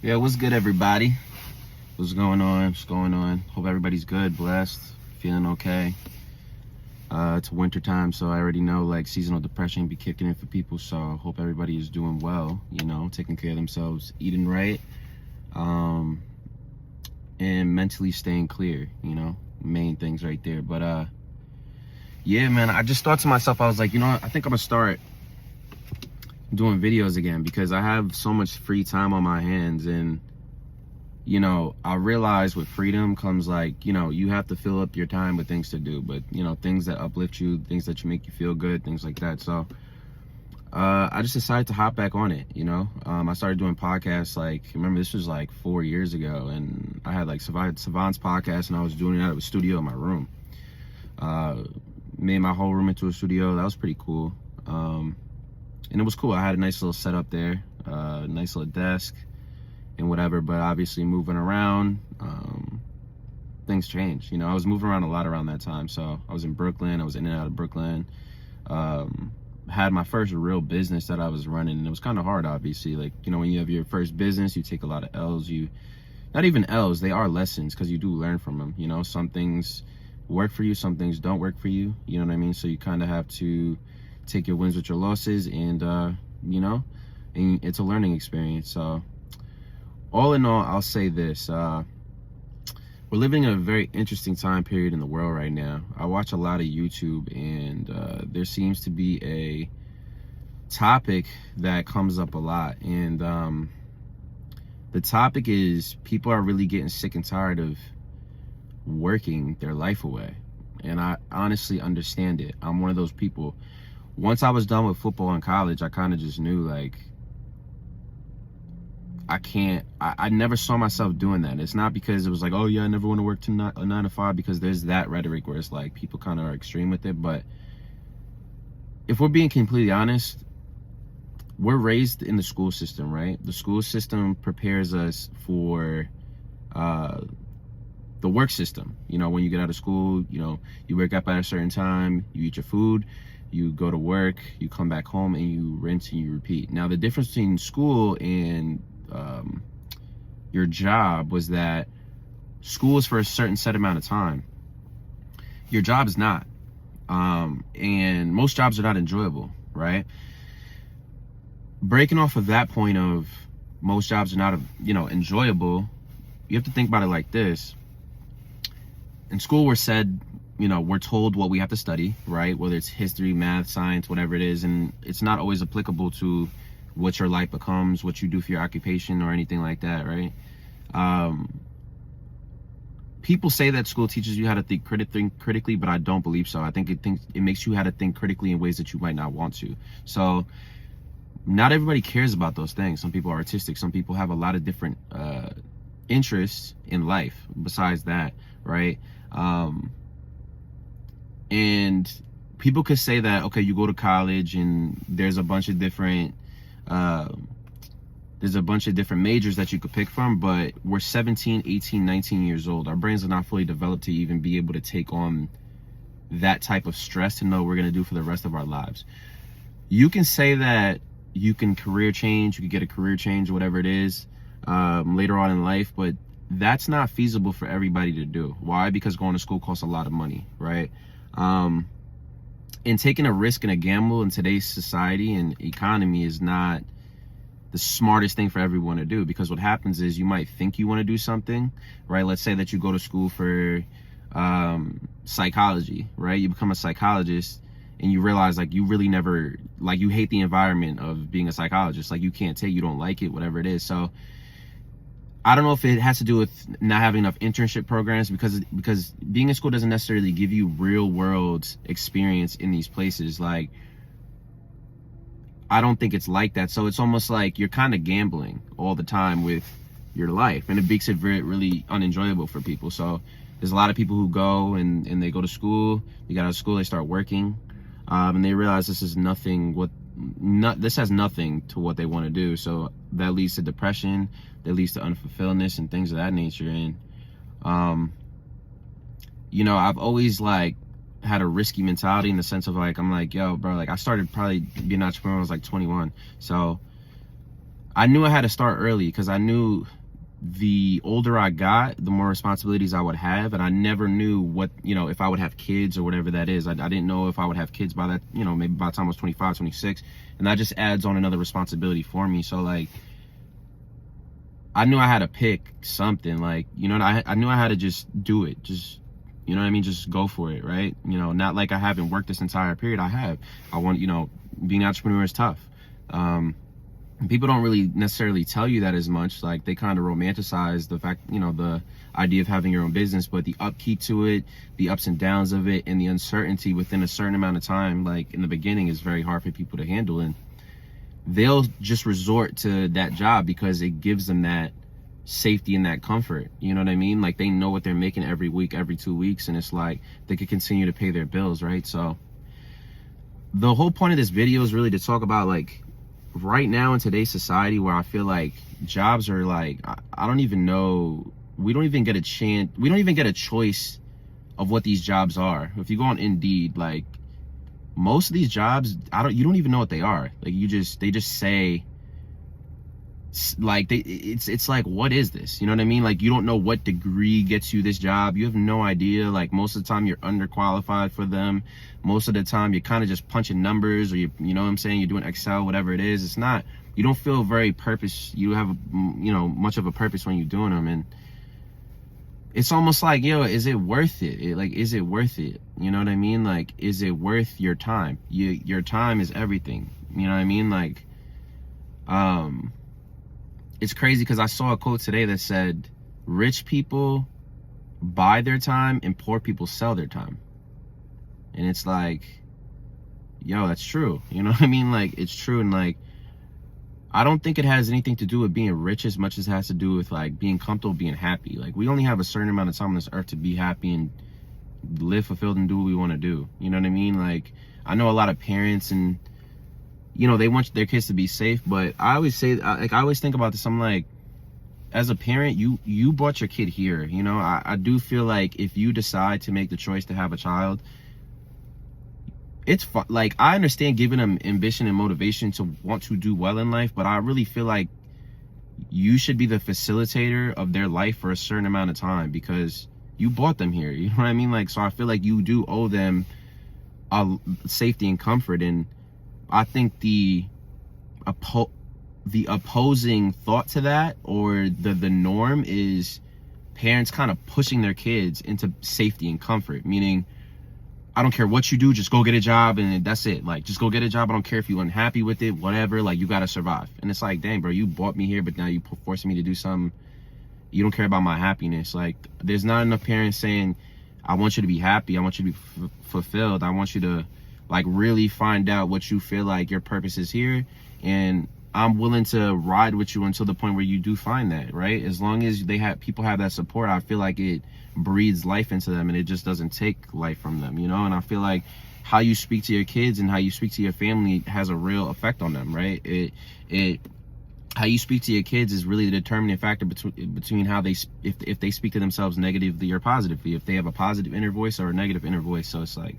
Yeah, what's good, everybody? What's going on? What's going on? Hope everybody's good, blessed, feeling okay. It's winter time, so I already know like seasonal depression be kicking in for people. So hope everybody is doing well. Taking care of themselves, eating right, um, and mentally staying clear. Main things right there. But yeah, man, I just thought to myself, I was like, I think I'm gonna start doing videos again because I have so much free time on my hands. And I realize with freedom comes like, you have to fill up your time with things to do, but things that uplift you, things that make you feel good, things like that. So I just decided to hop back on it. I started doing podcasts, like, remember, this was like 4 years ago, and I had like Savant's podcast, and I was doing it out of a studio in my room. Made my whole room into a studio. That was pretty cool. And it was cool. I had a nice little setup there, nice little desk and whatever, but obviously moving around, things change. I was moving around a lot around that time. So I was in Brooklyn, I was in and out of Brooklyn, had my first real business that I was running, and it was kind of hard, obviously. Like, when you have your first business, you take a lot of L's. Not even L's, they are lessons, because you do learn from them. Some things work for you, some things don't work for you, you know what I mean? So you kind of have to take your wins with your losses, and and it's a learning experience. So all in all, I'll say this: we're living in a very interesting time period in the world right now. I watch a lot of YouTube, and there seems to be a topic that comes up a lot, and the topic is people are really getting sick and tired of working their life away. And I honestly understand it. I'm one of those people. Once I was done with football in college, I kind of just knew, like, I never saw myself doing that. It's not because it was like, oh yeah, I never want to work a 9 to 5, because there's that rhetoric where it's like people kind of are extreme with it. But if we're being completely honest, we're raised in the school system, right? The school system prepares us for the work system. When you get out of school, you wake up at a certain time, you eat your food, you go to work, you come back home, and you rinse and you repeat. Now, the difference between school and your job was that school is for a certain set amount of time. Your job is not. And most jobs are not enjoyable, right? Breaking off of that point of most jobs are not, enjoyable, you have to think about it like this. In school, we're told what we have to study, right? Whether it's history, math, science, whatever it is, and it's not always applicable to what your life becomes, what you do for your occupation, or anything like that, right? People say that school teaches you how to think critically, but I don't believe so. I think it makes you how to think critically in ways that you might not want to. So not everybody cares about those things. Some people are artistic. Some people have a lot of different interests in life besides that, right? And people could say that, okay, you go to college and there's a bunch of different majors that you could pick from, but we're 17, 18, 19 years old. Our brains are not fully developed to even be able to take on that type of stress to know what we're going to do for the rest of our lives. You can say that you can career change, you can get a career change, whatever it is, later on in life, but that's not feasible for everybody to do. Why? Because going to school costs a lot of money, right? And taking a risk and a gamble in today's society and economy is not the smartest thing for everyone to do, because what happens is you might think you want to do something, right? Let's say that you go to school for psychology, right? You become a psychologist and you realize, like, you really never, like, you hate the environment of being a psychologist. Like, you don't like it, whatever it is. So I don't know if it has to do with not having enough internship programs, because being in school doesn't necessarily give you real world experience in these places. Like, I don't think it's like that. So it's almost like you're kind of gambling all the time with your life, and it makes it really unenjoyable for people. So there's a lot of people who go and they go to school, they get out of school, they start working, and they realize this has nothing to what they want to do. So that leads to depression, that leads to unfulfilledness and things of that nature. And I've always like had a risky mentality in the sense of like, I'm like, yo, bro, like I started probably being an entrepreneur when I was like 21. So I knew I had to start early because I knew the older I got, the more responsibilities I would have. And I never knew what, if I would have kids or whatever that is. I didn't know if I would have kids by that, maybe by the time I was 25, 26. And that just adds on another responsibility for me. So like, I knew I had to pick something, like, I knew I had to just do it. Just, you know what I mean? Just go for it, right? Not like I haven't worked this entire period. I have. I want, being an entrepreneur is tough. People don't really necessarily tell you that as much. Like, they kind of romanticize the fact, the idea of having your own business, but the upkeep to it, the ups and downs of it, and the uncertainty within a certain amount of time, like in the beginning, is very hard for people to handle. And they'll just resort to that job because it gives them that safety and that comfort. You know what I mean? Like, they know what they're making every week, every 2 weeks, and it's like they could continue to pay their bills, right? So the whole point of this video is really to talk about, like, right now in today's society, where I feel like jobs are like, I don't even know, we don't even get a chance, we don't even get a choice of what these jobs are. If you go on Indeed, like, most of these jobs, you don't even know what they are. Like, they just say, like, it's like, what is this? You know what I mean? Like, you don't know what degree gets you this job. You have no idea. Like, most of the time you're underqualified for them. Most of the time you're kind of just punching numbers, or you know what I'm saying, you're doing Excel, whatever it is. It's not, you don't feel very you have much of a purpose when you're doing them. And it's almost like, yo, is it worth it? Like, is it worth it? You know what I mean? Like, is it worth your time? Your time is everything. You know what I mean? Like, it's crazy because I saw a quote today that said, rich people buy their time and poor people sell their time. And it's like, yo, that's true. You know what I mean? Like, it's true. And like, I don't think it has anything to do with being rich as much as it has to do with like being comfortable, being happy. Like, we only have a certain amount of time on this earth to be happy and live fulfilled and do what we want to do. You know what I mean? Like, I know a lot of parents, and they want their kids to be safe, but I always say, like, I always think about this. I'm like, as a parent, you brought your kid here. I do feel like if you decide to make the choice to have a child, it's fun. Like, I understand giving them ambition and motivation to want to do well in life, but I really feel like you should be the facilitator of their life for a certain amount of time, because you brought them here. You know what I mean? Like, so I feel like you do owe them safety and comfort. And I think the opposing thought to that, or the norm, is parents kind of pushing their kids into safety and comfort, meaning, I don't care what you do, just go get a job and that's it. Like, just go get a job. I don't care if you're unhappy with it, whatever. Like, you got to survive. And it's like, dang, bro, you brought me here, but now you forcing me to do something. You don't care about my happiness. Like, there's not enough parents saying, I want you to be happy. I want you to be fulfilled. I want you to, like, really find out what you feel like your purpose is here. And I'm willing to ride with you until the point where you do find that, right? As long as people have that support, I feel like it breathes life into them, and it just doesn't take life from them, And I feel like how you speak to your kids and how you speak to your family has a real effect on them, right? How you speak to your kids is really the determining factor between how if they speak to themselves negatively or positively, if they have a positive inner voice or a negative inner voice. So it's like,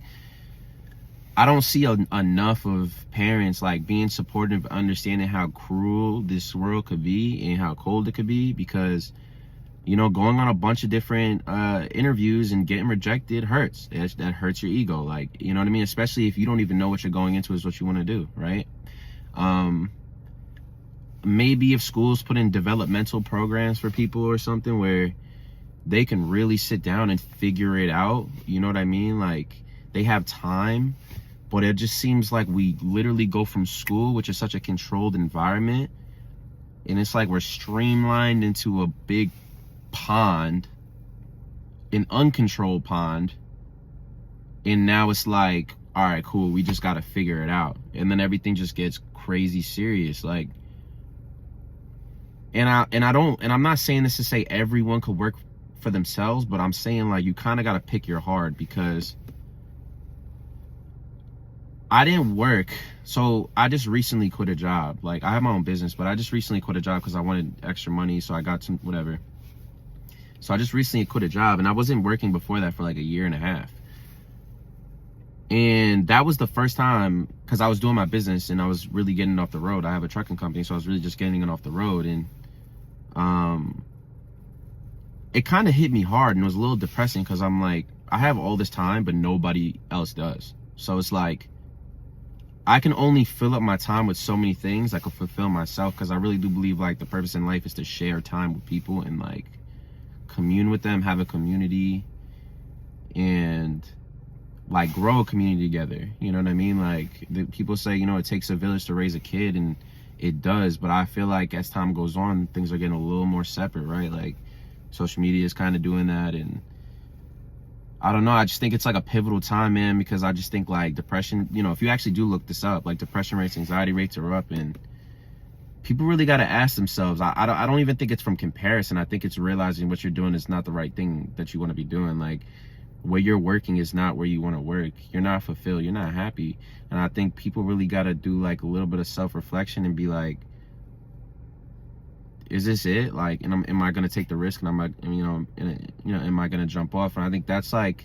I don't see enough of parents like being supportive, understanding how cruel this world could be and how cold it could be, because going on a bunch of different interviews and getting rejected hurts. That hurts your ego. Like, you know what I mean? Especially if you don't even know what you're going into is what you want to do, right? Maybe if schools put in developmental programs for people or something where they can really sit down and figure it out, you know what I mean? Like, they have time, but it just seems like we literally go from school, which is such a controlled environment, and it's like we're streamlined into a big pond, an uncontrolled pond, and now it's like, all right, cool, we just got to figure it out, and then everything just gets crazy serious. Like, and I'm not saying this to say everyone could work for themselves, but I'm saying, like, you kind of got to pick your hard, because I didn't work. So I just recently quit a job. Like, I have my own business, but I just recently quit a job because I wanted extra money, so I got some whatever. So I just recently quit a job, and I wasn't working before that for like a year and a half. And that was the first time, because I was doing my business and I was really getting off the road. I have a trucking company, so I was really just getting it off the road. And it kind of hit me hard, and it was a little depressing because I'm like, I have all this time, but nobody else does. So it's like, I can only fill up my time with so many things I can fulfill myself, because I really do believe like the purpose in life is to share time with people and like commune with them, have a community, and like grow a community together. You know what I mean? Like people say, you know, it takes a village to raise a kid, and it does, but I feel like as time goes on, things are getting a little more separate, right? Like social media is kind of doing that, and I don't know, I just think it's like a pivotal time, man, because I just think like depression, you know, if you actually do look this up, like depression rates, anxiety rates are up, and people really got to ask themselves. I don't even think it's from comparison. I think it's realizing what you're doing is not the right thing that you want to be doing. Like where you're working is not where you want to work. You're not fulfilled. You're not happy. And I think people really got to do like a little bit of self-reflection and be like, is this it? Like, and am I going to take the risk? And am I going to jump off? And I think that's like,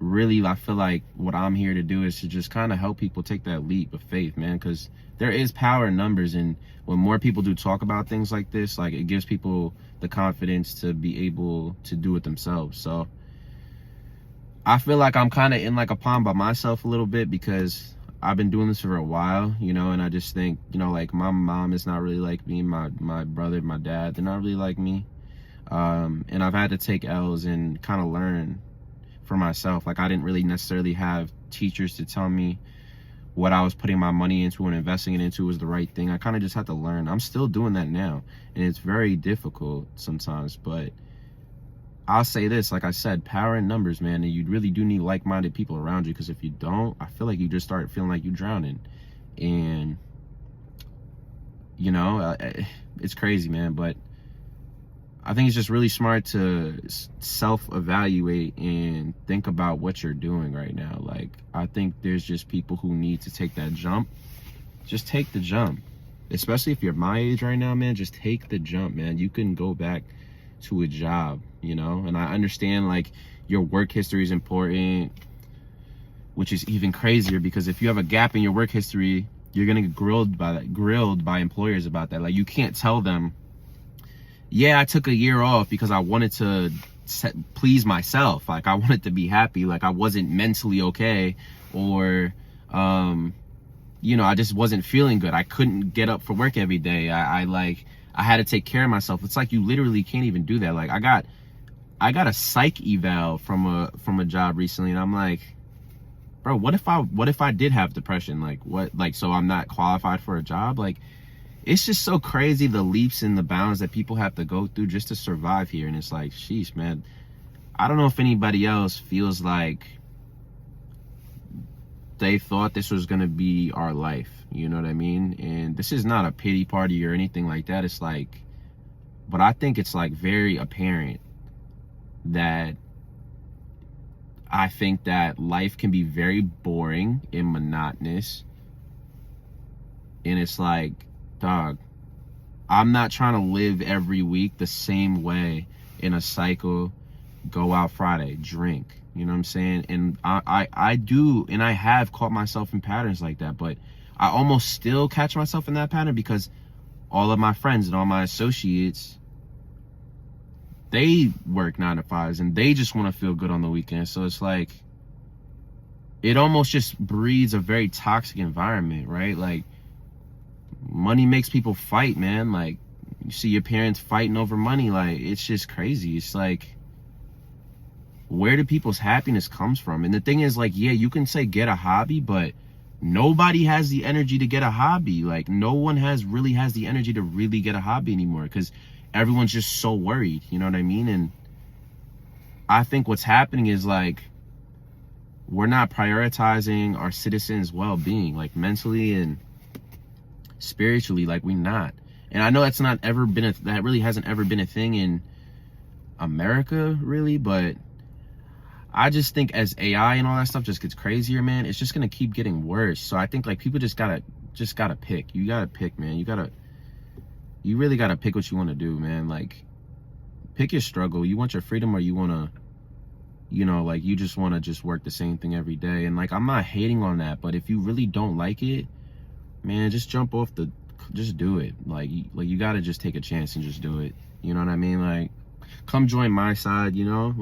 really, I feel like what I'm here to do is to just kind of help people take that leap of faith, man, because there is power in numbers. And when more people do talk about things like this, like it gives people the confidence to be able to do it themselves. So I feel like I'm kind of in like a pond by myself a little bit, because I've been doing this for a while, you know, and I just think, you know, like my mom is not really like me. My brother, my dad, they're not really like me. And I've had to take L's and kind of learn for myself. Like I didn't really necessarily have teachers to tell me what I was putting my money into and investing it into was the right thing. I kind of just had to learn. I'm still doing that now, and it's very difficult sometimes, but I'll say this, like I said, power in numbers, man, and you really do need like-minded people around you, because if you don't, I feel like you just start feeling like you're drowning. And you know, it's crazy, man, but I think it's just really smart to self-evaluate and think about what you're doing right now. Like, I think there's just people who need to take that jump. Just take the jump. Especially if you're my age right now, man, just take the jump, man. You can go back to a job, you know? And I understand, like, your work history is important, which is even crazier, because if you have a gap in your work history, you're gonna get grilled by employers about that. Like, you can't tell them, yeah, I took a year off because I wanted to please myself. Like I wanted to be happy. Like I wasn't mentally okay, or, you know, I just wasn't feeling good. I couldn't get up for work every day. I had to take care of myself. It's like you literally can't even do that. Like I got a psych eval from a job recently, and I'm like, bro, what if I did have depression? Like what? Like, so I'm not qualified for a job? Like, it's just so crazy, the leaps and the bounds that people have to go through just to survive here. And it's like, sheesh, man, I don't know if anybody else feels like they thought this was going to be our life. You know what I mean? And this is not a pity party or anything like that. It's like, but I think it's like very apparent that I think that life can be very boring and monotonous. And it's like, dog, I'm not trying to live every week the same way in a cycle. Go out Friday, drink, you know what I'm saying? And I do, and I have caught myself in patterns like that, but I almost still catch myself in that pattern because all of my friends and all my associates, they work 9 to 5s and they just want to feel good on the weekend. So it's like, it almost just breeds a very toxic environment, right? Like, money makes people fight, man. Like, you see your parents fighting over money. Like, it's just crazy. It's like, where do people's happiness comes from? And the thing is, like, yeah, you can say get a hobby, but nobody has the energy to get a hobby. Like, no one really has the energy to really get a hobby anymore, because everyone's just so worried, you know what I mean? And I think what's happening is, like, we're not prioritizing our citizens' well-being, like mentally and spiritually. Like, we're not. And I know that really hasn't ever been a thing in America, really, but I just think as AI and all that stuff just gets crazier, man, it's just gonna keep getting worse. So I think, like, people just gotta pick. You gotta pick, man. You really gotta pick what you want to do, man. Like, pick your struggle. You want your freedom, or you want to you know, like you just want to just work the same thing every day. And like, I'm not hating on that, but if you really don't like it, man, just jump off just do it. Like you got to just take a chance and just do it. You know what I mean? Like, come join my side, you know?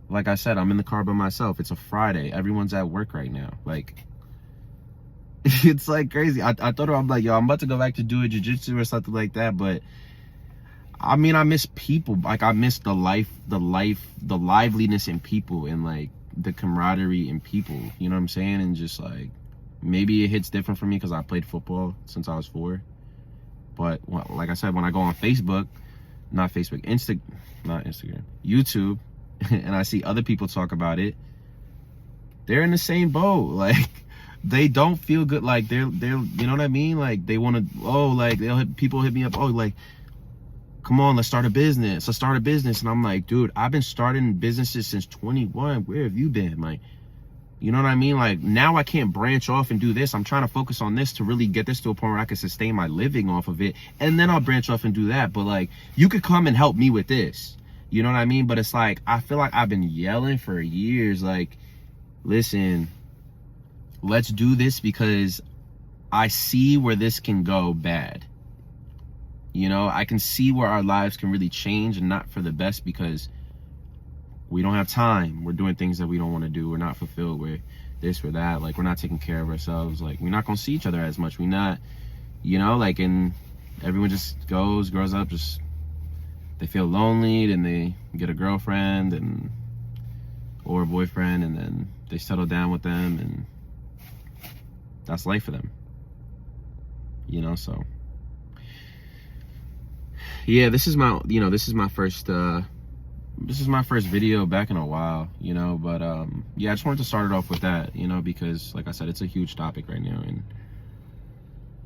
Like I said, I'm in the car by myself. It's a Friday. Everyone's at work right now. Like, it's like crazy. I thought I'm like, yo, I'm about to go back to doing jiu-jitsu or something like that, but I mean, I miss people. Like, I miss the liveliness in people, and like the camaraderie in people, you know what I'm saying? And just like, maybe it hits different for me because I played football since I was 4. But like I said, when I go on Facebook, not Instagram, YouTube, and I see other people talk about it, they're in the same boat. Like, they don't feel good. Like they're you know what I mean? Like, they want to, like people hit me up, like, come on, let's start a business. And I'm like, dude, I've been starting businesses since 21. Where have you been? Like, you know what I mean? Like, now I can't branch off and do this. I'm trying to focus on this to really get this to a point where I can sustain my living off of it. And then I'll branch off and do that. But like, you could come and help me with this. You know what I mean? But it's like, I feel like I've been yelling for years. Like, listen, let's do this because I see where this can go bad. You know, I can see where our lives can really change, and not for the best, because we don't have time. We're doing things that we don't want to do. We're not fulfilled. We're this or that. Like, we're not taking care of ourselves. Like, we're not going to see each other as much. We're not, you know, like, and everyone just grows up, just, they feel lonely, then they get a girlfriend or a boyfriend, and then they settle down with them, and that's life for them. You know, so yeah, this is my first video back in a while, you know, but yeah, I just wanted to start it off with that, you know, because like I said, it's a huge topic right now, and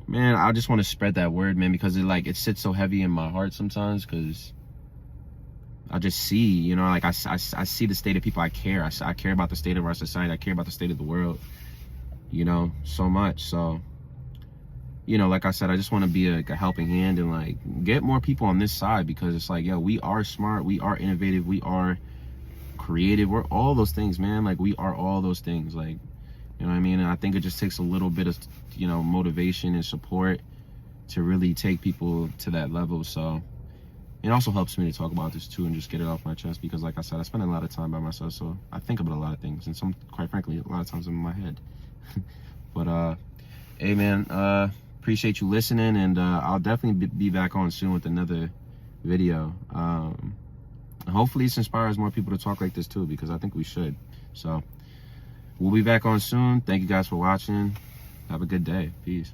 man, I just want to spread that word, man, because it sits so heavy in my heart sometimes, because I just see, you know, like I see the state of people. I care about the state of our society. I care about the state of the world, you know, so much. So, you know, like I said, I just want to be a helping hand and like get more people on this side, because it's like, yo, we are smart, we are innovative, we are creative, we're all those things, man. Like, we are all those things, like, you know what I mean? And I think it just takes a little bit of, you know, motivation and support to really take people to that level. So it also helps me to talk about this too and just get it off my chest, because like I said, I spend a lot of time by myself, so I think about a lot of things, and quite frankly, a lot of times I'm in my head. But hey man, appreciate you listening, and I'll definitely be back on soon with another video. Hopefully this inspires more people to talk like this too, because I think we should. So we'll be back on soon. Thank you guys for watching. Have a good day. Peace.